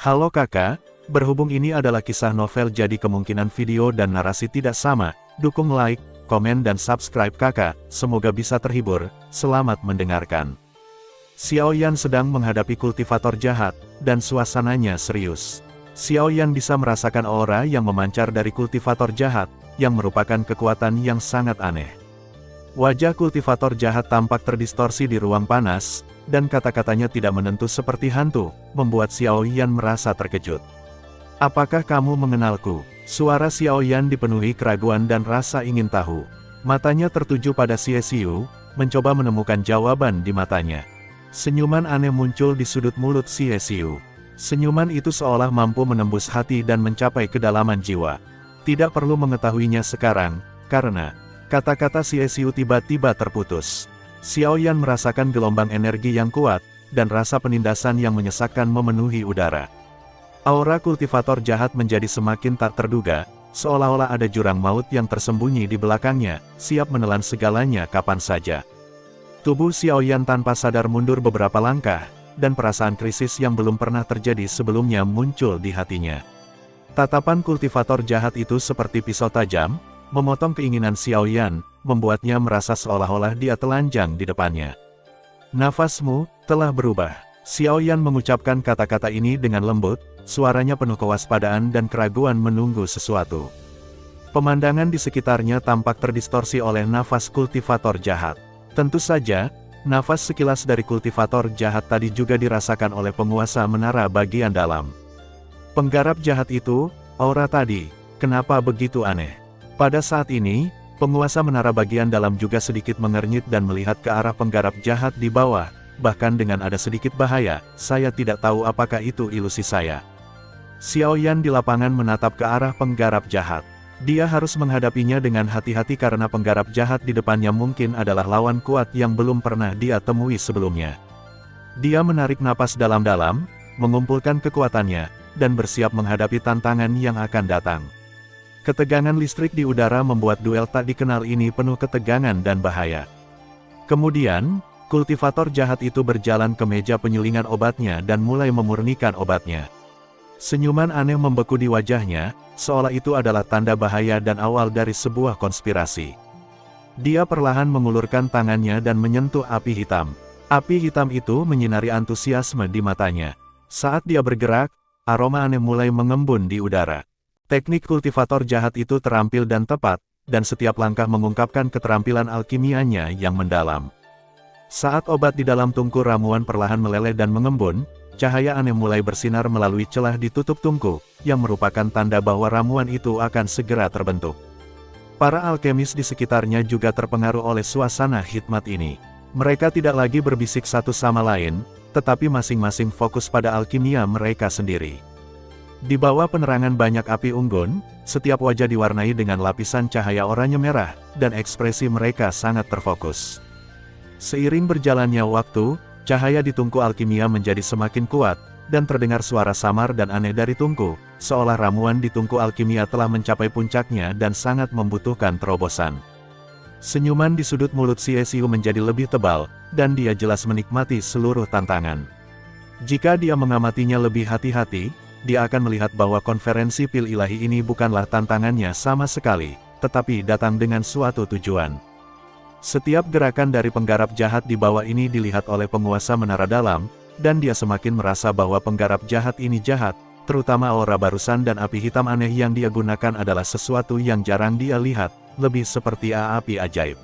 Halo kakak, berhubung ini adalah kisah novel jadi kemungkinan video dan narasi tidak sama, dukung like, komen dan subscribe kakak, semoga bisa terhibur, selamat mendengarkan. Xiao Yan sedang menghadapi kultivator jahat, dan suasananya serius. Xiao Yan bisa merasakan aura yang memancar dari kultivator jahat, yang merupakan kekuatan yang sangat aneh. Wajah kultivator jahat tampak terdistorsi di ruang panas, dan kata-katanya tidak menentu seperti hantu, membuat Xiao Yan merasa terkejut. Apakah kamu mengenalku? Suara Xiao Yan dipenuhi keraguan dan rasa ingin tahu. Matanya tertuju pada Xie Xiu, mencoba menemukan jawaban di matanya. Senyuman aneh muncul di sudut mulut Xie Xiu. Senyuman itu seolah mampu menembus hati dan mencapai kedalaman jiwa. Tidak perlu mengetahuinya sekarang, karena kata-kata Xie Xiu tiba-tiba terputus. Xiao Yan merasakan gelombang energi yang kuat, dan rasa penindasan yang menyesakkan memenuhi udara. Aura kultivator jahat menjadi semakin tak terduga, seolah-olah ada jurang maut yang tersembunyi di belakangnya, siap menelan segalanya kapan saja. Tubuh Xiao Yan tanpa sadar mundur beberapa langkah, dan perasaan krisis yang belum pernah terjadi sebelumnya muncul di hatinya. Tatapan kultivator jahat itu seperti pisau tajam, memotong keinginan Xiao Yan, membuatnya merasa seolah-olah dia telanjang di depannya. Nafasmu telah berubah. Xiao Yan mengucapkan kata-kata ini dengan lembut, suaranya penuh kewaspadaan dan keraguan menunggu sesuatu. Pemandangan di sekitarnya tampak terdistorsi oleh nafas kultivator jahat. Tentu saja, nafas sekilas dari kultivator jahat tadi juga dirasakan oleh penguasa menara bagian dalam. Penggarap jahat itu, aura tadi, kenapa begitu aneh? Pada saat ini, penguasa menara bagian dalam juga sedikit mengernyit dan melihat ke arah penggarap jahat di bawah, bahkan dengan ada sedikit bahaya, saya tidak tahu apakah itu ilusi saya. Xiao Yan di lapangan menatap ke arah penggarap jahat. Dia harus menghadapinya dengan hati-hati karena penggarap jahat di depannya mungkin adalah lawan kuat yang belum pernah dia temui sebelumnya. Dia menarik napas dalam-dalam, mengumpulkan kekuatannya, dan bersiap menghadapi tantangan yang akan datang. Ketegangan listrik di udara membuat duel tak dikenal ini penuh ketegangan dan bahaya. Kemudian, kultivator jahat itu berjalan ke meja penyulingan obatnya dan mulai memurnikan obatnya. Senyuman aneh membeku di wajahnya, seolah itu adalah tanda bahaya dan awal dari sebuah konspirasi. Dia perlahan mengulurkan tangannya dan menyentuh api hitam. Api hitam itu menyinari antusiasme di matanya. Saat dia bergerak, aroma aneh mulai mengembun di udara. Teknik kultivator jahat itu terampil dan tepat, dan setiap langkah mengungkapkan keterampilan alkimianya yang mendalam. Saat obat di dalam tungku ramuan perlahan meleleh dan mengembun, cahaya aneh mulai bersinar melalui celah di tutup tungku, yang merupakan tanda bahwa ramuan itu akan segera terbentuk. Para alkemis di sekitarnya juga terpengaruh oleh suasana hikmat ini. Mereka tidak lagi berbisik satu sama lain, tetapi masing-masing fokus pada alkimia mereka sendiri. Di bawah penerangan banyak api unggun, setiap wajah diwarnai dengan lapisan cahaya oranye merah, dan ekspresi mereka sangat terfokus. Seiring berjalannya waktu, cahaya di tungku alkimia menjadi semakin kuat, dan terdengar suara samar dan aneh dari tungku, seolah ramuan di tungku alkimia telah mencapai puncaknya dan sangat membutuhkan terobosan. Senyuman di sudut mulut Xie Xiu menjadi lebih tebal, dan dia jelas menikmati seluruh tantangan. Jika dia mengamatinya lebih hati-hati, dia akan melihat bahwa konferensi pil ilahi ini bukanlah tantangannya sama sekali, tetapi datang dengan suatu tujuan. Setiap gerakan dari penggarap jahat di bawah ini dilihat oleh penguasa menara dalam, dan dia semakin merasa bahwa penggarap jahat ini jahat, terutama aura barusan dan api hitam aneh yang dia gunakan adalah sesuatu yang jarang dia lihat, lebih seperti api ajaib.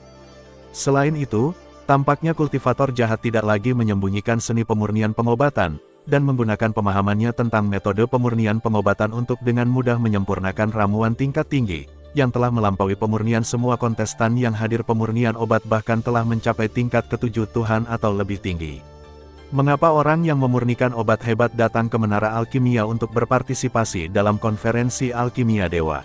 Selain itu, tampaknya kultivator jahat tidak lagi menyembunyikan seni pemurnian pengobatan, dan menggunakan pemahamannya tentang metode pemurnian pengobatan untuk dengan mudah menyempurnakan ramuan tingkat tinggi, yang telah melampaui pemurnian semua kontestan yang hadir. Pemurnian obat bahkan telah mencapai tingkat ke-7 Tuhan atau lebih tinggi. Mengapa orang yang memurnikan obat hebat datang ke menara alkimia untuk berpartisipasi dalam konferensi alkimia dewa?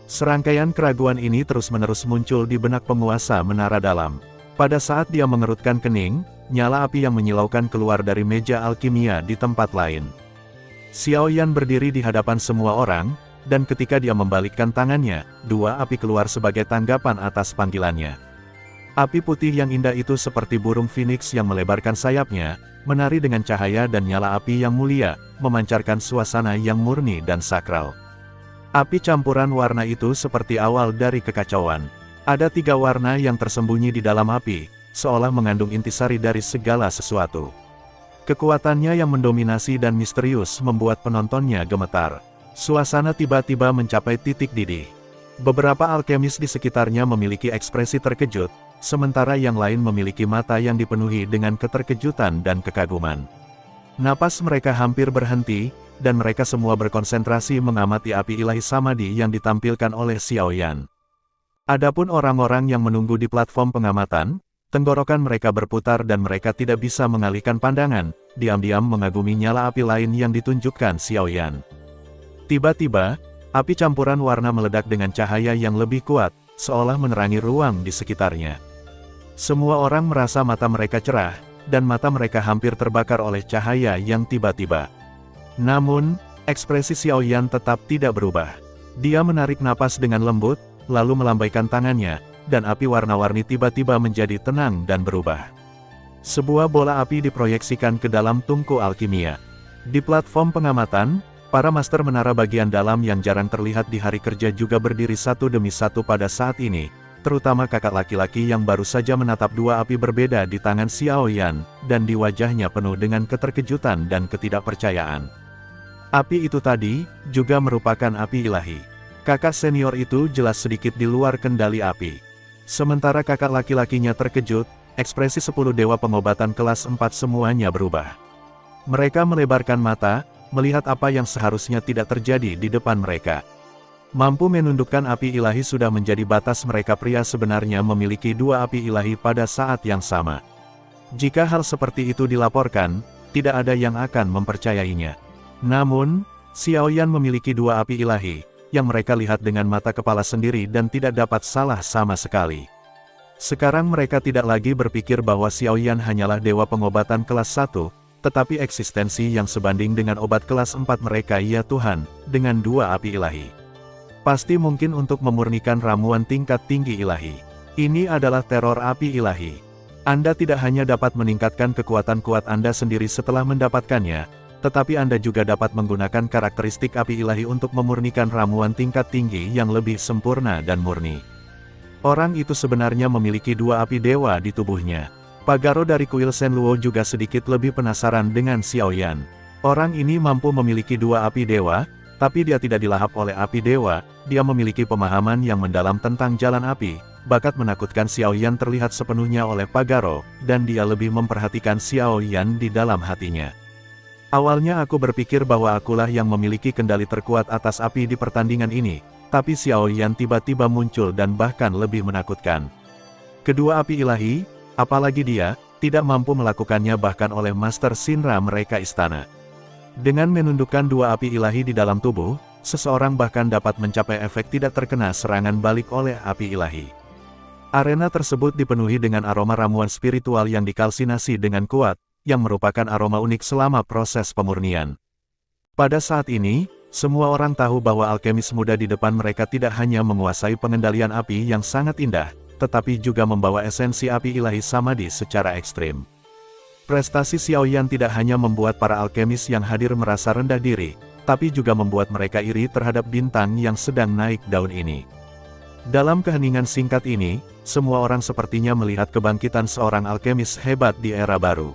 Serangkaian keraguan ini terus-menerus muncul di benak penguasa menara dalam. Pada saat dia mengerutkan kening, nyala api yang menyilaukan keluar dari meja alkimia di tempat lain. Xiao Yan berdiri di hadapan semua orang, dan ketika dia membalikkan tangannya, dua api keluar sebagai tanggapan atas panggilannya. Api putih yang indah itu seperti burung phoenix yang melebarkan sayapnya, menari dengan cahaya dan nyala api yang mulia, memancarkan suasana yang murni dan sakral. Api campuran warna itu seperti awal dari kekacauan. Ada 3 warna yang tersembunyi di dalam api, seolah mengandung intisari dari segala sesuatu. Kekuatannya yang mendominasi dan misterius membuat penontonnya gemetar. Suasana tiba-tiba mencapai titik didih. Beberapa alkemis di sekitarnya memiliki ekspresi terkejut, sementara yang lain memiliki mata yang dipenuhi dengan keterkejutan dan kekaguman. Napas mereka hampir berhenti, dan mereka semua berkonsentrasi mengamati api ilahi Samadhi yang ditampilkan oleh Xiao Yan. Adapun orang-orang yang menunggu di platform pengamatan, tenggorokan mereka berputar dan mereka tidak bisa mengalihkan pandangan, diam-diam mengagumi nyala api lain yang ditunjukkan Xiao Yan. Tiba-tiba, api campuran warna meledak dengan cahaya yang lebih kuat, seolah menerangi ruang di sekitarnya. Semua orang merasa mata mereka cerah, dan mata mereka hampir terbakar oleh cahaya yang tiba-tiba. Namun, ekspresi Xiao Yan tetap tidak berubah. Dia menarik napas dengan lembut, lalu melambaikan tangannya, dan api warna-warni tiba-tiba menjadi tenang dan berubah. Sebuah bola api diproyeksikan ke dalam tungku alkimia. Di platform pengamatan, para master menara bagian dalam yang jarang terlihat di hari kerja juga berdiri satu demi satu pada saat ini, terutama kakak laki-laki yang baru saja menatap 2 api berbeda di tangan Xiao Yan, dan di wajahnya penuh dengan keterkejutan dan ketidakpercayaan. Api itu tadi, juga merupakan api ilahi. Kakak senior itu jelas sedikit di luar kendali api. Sementara kakak laki-lakinya terkejut, ekspresi 10 dewa pengobatan kelas 4 semuanya berubah. Mereka melebarkan mata, melihat apa yang seharusnya tidak terjadi di depan mereka. Mampu menundukkan api ilahi sudah menjadi batas mereka. Pria sebenarnya memiliki 2 api ilahi pada saat yang sama. Jika hal seperti itu dilaporkan, tidak ada yang akan mempercayainya. Namun, Xiao Yan memiliki 2 api ilahi, yang mereka lihat dengan mata kepala sendiri dan tidak dapat salah sama sekali. Sekarang mereka tidak lagi berpikir bahwa Xiao Yan hanyalah dewa pengobatan kelas 1, tetapi eksistensi yang sebanding dengan obat kelas 4 mereka. Ya Tuhan, dengan 2 api ilahi. Pasti mungkin untuk memurnikan ramuan tingkat tinggi ilahi. Ini adalah teror api ilahi. Anda tidak hanya dapat meningkatkan kekuatan kuat Anda sendiri setelah mendapatkannya, tetapi Anda juga dapat menggunakan karakteristik api ilahi untuk memurnikan ramuan tingkat tinggi yang lebih sempurna dan murni. Orang itu sebenarnya memiliki 2 api dewa di tubuhnya. Pagaro dari kuil Shenluo juga sedikit lebih penasaran dengan Xiao Yan. Orang ini mampu memiliki 2 api dewa, tapi dia tidak dilahap oleh api dewa. Dia memiliki pemahaman yang mendalam tentang jalan api. Bakat menakutkan Xiao Yan terlihat sepenuhnya oleh Pagaro, dan dia lebih memperhatikan Xiao Yan di dalam hatinya. Awalnya aku berpikir bahwa akulah yang memiliki kendali terkuat atas api di pertandingan ini, tapi Xiao Yan tiba-tiba muncul dan bahkan lebih menakutkan. Kedua api ilahi, apalagi dia, tidak mampu melakukannya bahkan oleh Master Shinra mereka istana. Dengan menundukkan 2 api ilahi di dalam tubuh, seseorang bahkan dapat mencapai efek tidak terkena serangan balik oleh api ilahi. Arena tersebut dipenuhi dengan aroma ramuan spiritual yang dikalsinasi dengan kuat, yang merupakan aroma unik selama proses pemurnian. Pada saat ini, semua orang tahu bahwa alkemis muda di depan mereka tidak hanya menguasai pengendalian api yang sangat indah, tetapi juga membawa esensi api ilahi Samadhi secara ekstrim. Prestasi Xiao Yan tidak hanya membuat para alkemis yang hadir merasa rendah diri, tapi juga membuat mereka iri terhadap bintang yang sedang naik daun ini. Dalam keheningan singkat ini, semua orang sepertinya melihat kebangkitan seorang alkemis hebat di era baru.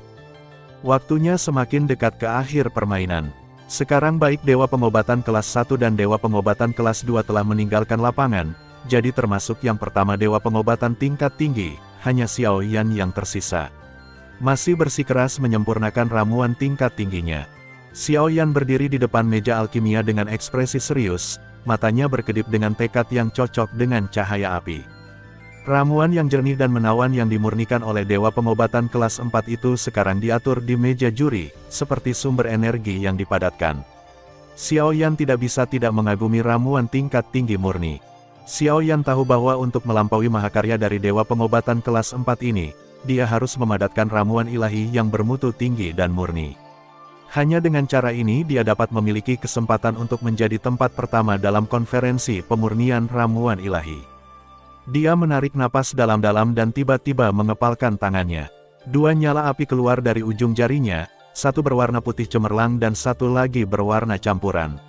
Waktunya semakin dekat ke akhir permainan. Sekarang baik Dewa Pengobatan kelas 1 dan Dewa Pengobatan kelas 2 telah meninggalkan lapangan, jadi termasuk yang pertama Dewa Pengobatan tingkat tinggi, hanya Xiao Yan yang tersisa. Masih bersikeras menyempurnakan ramuan tingkat tingginya. Xiao Yan berdiri di depan meja alkimia dengan ekspresi serius, matanya berkedip dengan tekad yang cocok dengan cahaya api. Ramuan yang jernih dan menawan yang dimurnikan oleh Dewa Pengobatan kelas 4 itu sekarang diatur di meja juri, seperti sumber energi yang dipadatkan. Xiao Yan tidak bisa tidak mengagumi ramuan tingkat tinggi murni. Xiao Yan tahu bahwa untuk melampaui mahakarya dari Dewa Pengobatan kelas 4 ini, dia harus memadatkan ramuan ilahi yang bermutu tinggi dan murni. Hanya dengan cara ini dia dapat memiliki kesempatan untuk menjadi tempat pertama dalam konferensi pemurnian ramuan ilahi. Dia menarik napas dalam-dalam dan tiba-tiba mengepalkan tangannya. Dua nyala api keluar dari ujung jarinya, satu berwarna putih cemerlang dan satu lagi berwarna campuran.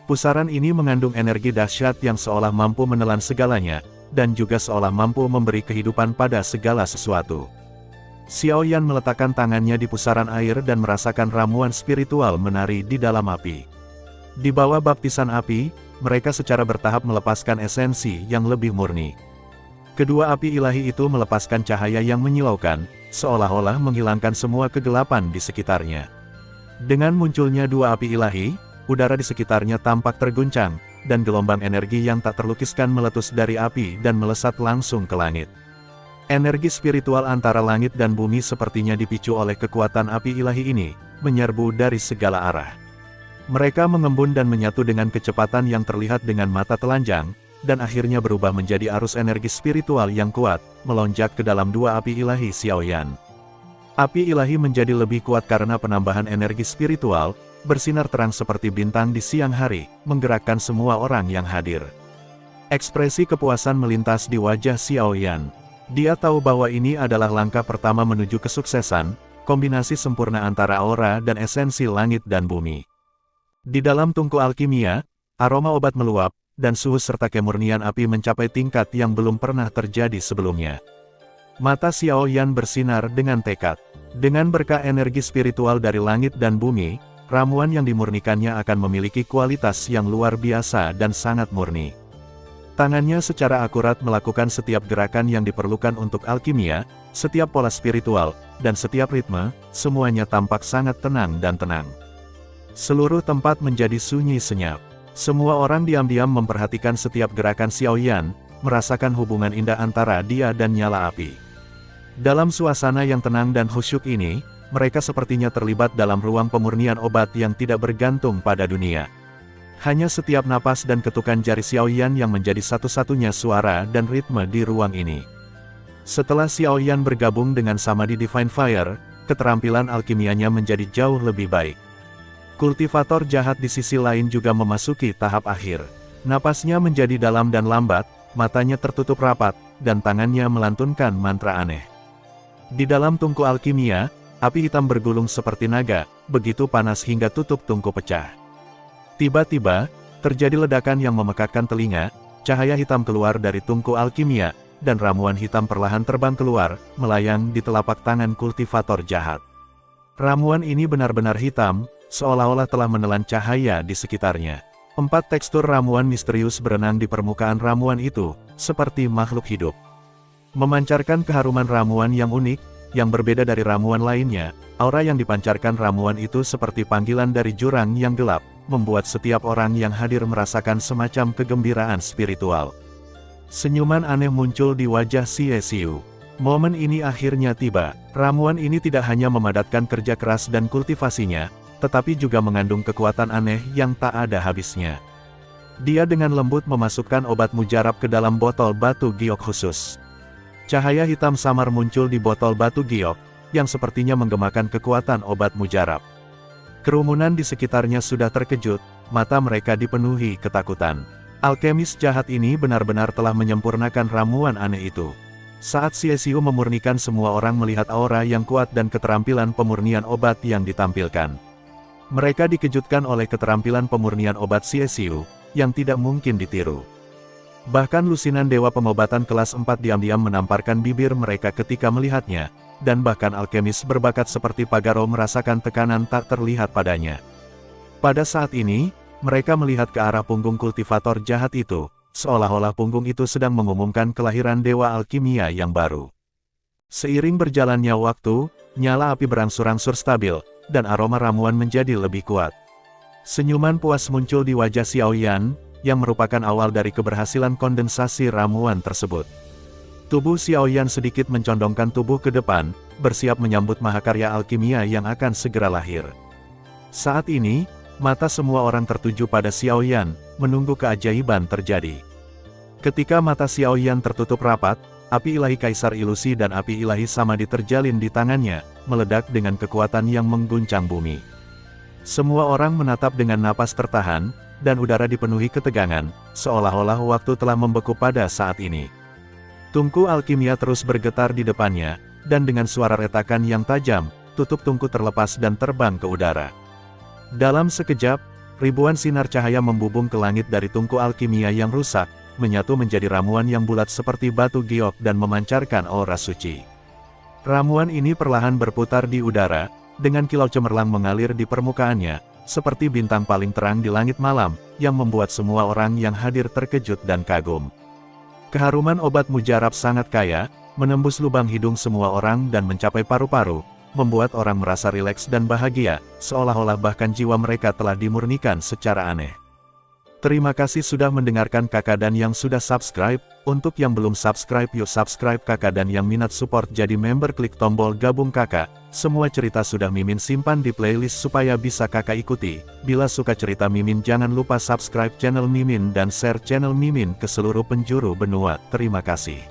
Pusaran ini mengandung energi dahsyat yang seolah mampu menelan segalanya, dan juga seolah mampu memberi kehidupan pada segala sesuatu. Xiao Yan meletakkan tangannya di pusaran air dan merasakan ramuan spiritual menari di dalam api. Di bawah baptisan api, mereka secara bertahap melepaskan esensi yang lebih murni. Kedua api ilahi itu melepaskan cahaya yang menyilaukan, seolah-olah menghilangkan semua kegelapan di sekitarnya. Dengan munculnya dua api ilahi, udara di sekitarnya tampak terguncang, dan gelombang energi yang tak terlukiskan meletus dari api dan melesat langsung ke langit. Energi spiritual antara langit dan bumi sepertinya dipicu oleh kekuatan api ilahi ini, menyerbu dari segala arah. Mereka mengembun dan menyatu dengan kecepatan yang terlihat dengan mata telanjang, dan akhirnya berubah menjadi arus energi spiritual yang kuat, melonjak ke dalam dua api ilahi Xiao Yan. Api ilahi menjadi lebih kuat karena penambahan energi spiritual, bersinar terang seperti bintang di siang hari, menggerakkan semua orang yang hadir. Ekspresi kepuasan melintas di wajah Xiao Yan. Dia tahu bahwa ini adalah langkah pertama menuju kesuksesan, kombinasi sempurna antara aura dan esensi langit dan bumi. Di dalam tungku alkimia, aroma obat meluap, dan suhu serta kemurnian api mencapai tingkat yang belum pernah terjadi sebelumnya. Mata Xiao Yan bersinar dengan tekad. Dengan berkah energi spiritual dari langit dan bumi, ramuan yang dimurnikannya akan memiliki kualitas yang luar biasa dan sangat murni. Tangannya secara akurat melakukan setiap gerakan yang diperlukan untuk alkimia, setiap pola spiritual, dan setiap ritme, semuanya tampak sangat tenang dan tenang. Seluruh tempat menjadi sunyi senyap. Semua orang diam-diam memperhatikan setiap gerakan Xiao Yan, merasakan hubungan indah antara dia dan nyala api. Dalam suasana yang tenang dan khusyuk ini, mereka sepertinya terlibat dalam ruang pemurnian obat yang tidak bergantung pada dunia. Hanya setiap napas dan ketukan jari Xiao Yan yang menjadi satu-satunya suara dan ritme di ruang ini. Setelah Xiao Yan bergabung dengan Samadhi Divine Fire, keterampilan alkimianya menjadi jauh lebih baik. Kultivator jahat di sisi lain juga memasuki tahap akhir. Napasnya menjadi dalam dan lambat, matanya tertutup rapat, dan tangannya melantunkan mantra aneh. Di dalam tungku alkimia, api hitam bergulung seperti naga, begitu panas hingga tutup tungku pecah. Tiba-tiba, terjadi ledakan yang memekakkan telinga, cahaya hitam keluar dari tungku alkimia, dan ramuan hitam perlahan terbang keluar, melayang di telapak tangan kultivator jahat. Ramuan ini benar-benar hitam, seolah-olah telah menelan cahaya di sekitarnya. 4 tekstur ramuan misterius berenang di permukaan ramuan itu, seperti makhluk hidup. Memancarkan keharuman ramuan yang unik, yang berbeda dari ramuan lainnya, aura yang dipancarkan ramuan itu seperti panggilan dari jurang yang gelap, membuat setiap orang yang hadir merasakan semacam kegembiraan spiritual. Senyuman aneh muncul di wajah Xiao. Momen ini akhirnya tiba. Ramuan ini tidak hanya memadatkan kerja keras dan kultivasinya, tetapi juga mengandung kekuatan aneh yang tak ada habisnya. Dia dengan lembut memasukkan obat mujarab ke dalam botol batu giok khusus. Cahaya hitam samar muncul di botol batu giok, yang sepertinya menggemakan kekuatan obat mujarab. Kerumunan di sekitarnya sudah terkejut, mata mereka dipenuhi ketakutan. Alkemis jahat ini benar-benar telah menyempurnakan ramuan aneh itu. Saat Xiao memurnikan, semua orang melihat aura yang kuat dan keterampilan pemurnian obat yang ditampilkan. Mereka dikejutkan oleh keterampilan pemurnian obat Xiao, yang tidak mungkin ditiru. Bahkan lusinan dewa pengobatan kelas 4 diam-diam menamparkan bibir mereka ketika melihatnya, dan bahkan alkemis berbakat seperti Pagaro merasakan tekanan tak terlihat padanya. Pada saat ini, mereka melihat ke arah punggung kultivator jahat itu, seolah-olah punggung itu sedang mengumumkan kelahiran dewa alkimia yang baru. Seiring berjalannya waktu, nyala api berangsur-angsur stabil, dan aroma ramuan menjadi lebih kuat. Senyuman puas muncul di wajah Xiao Yan, yang merupakan awal dari keberhasilan kondensasi ramuan tersebut. Tubuh Xiao Yan sedikit mencondongkan tubuh ke depan, bersiap menyambut mahakarya alkimia yang akan segera lahir. Saat ini, mata semua orang tertuju pada Xiao Yan, menunggu keajaiban terjadi. Ketika mata Xiao Yan tertutup rapat, api ilahi Kaisar Ilusi dan api ilahi Samadhi terjalin di tangannya, meledak dengan kekuatan yang mengguncang bumi. Semua orang menatap dengan napas tertahan, dan udara dipenuhi ketegangan, seolah-olah waktu telah membeku pada saat ini. Tungku alkimia terus bergetar di depannya, dan dengan suara retakan yang tajam, tutup tungku terlepas dan terbang ke udara. Dalam sekejap, ribuan sinar cahaya membubung ke langit dari tungku alkimia yang rusak, menyatu menjadi ramuan yang bulat seperti batu giok dan memancarkan aura suci. Ramuan ini perlahan berputar di udara, dengan kilau cemerlang mengalir di permukaannya, seperti bintang paling terang di langit malam, yang membuat semua orang yang hadir terkejut dan kagum. Keharuman obat mujarab sangat kaya, menembus lubang hidung semua orang dan mencapai paru-paru, membuat orang merasa rileks dan bahagia, seolah-olah bahkan jiwa mereka telah dimurnikan secara aneh. Terima kasih sudah mendengarkan kakak dan yang sudah subscribe. Untuk yang belum subscribe yuk subscribe kakak, dan yang minat support jadi member klik tombol gabung kakak. Semua cerita sudah Mimin simpan di playlist supaya bisa kakak ikuti. Bila suka cerita Mimin jangan lupa subscribe channel Mimin dan share channel Mimin ke seluruh penjuru benua. Terima kasih.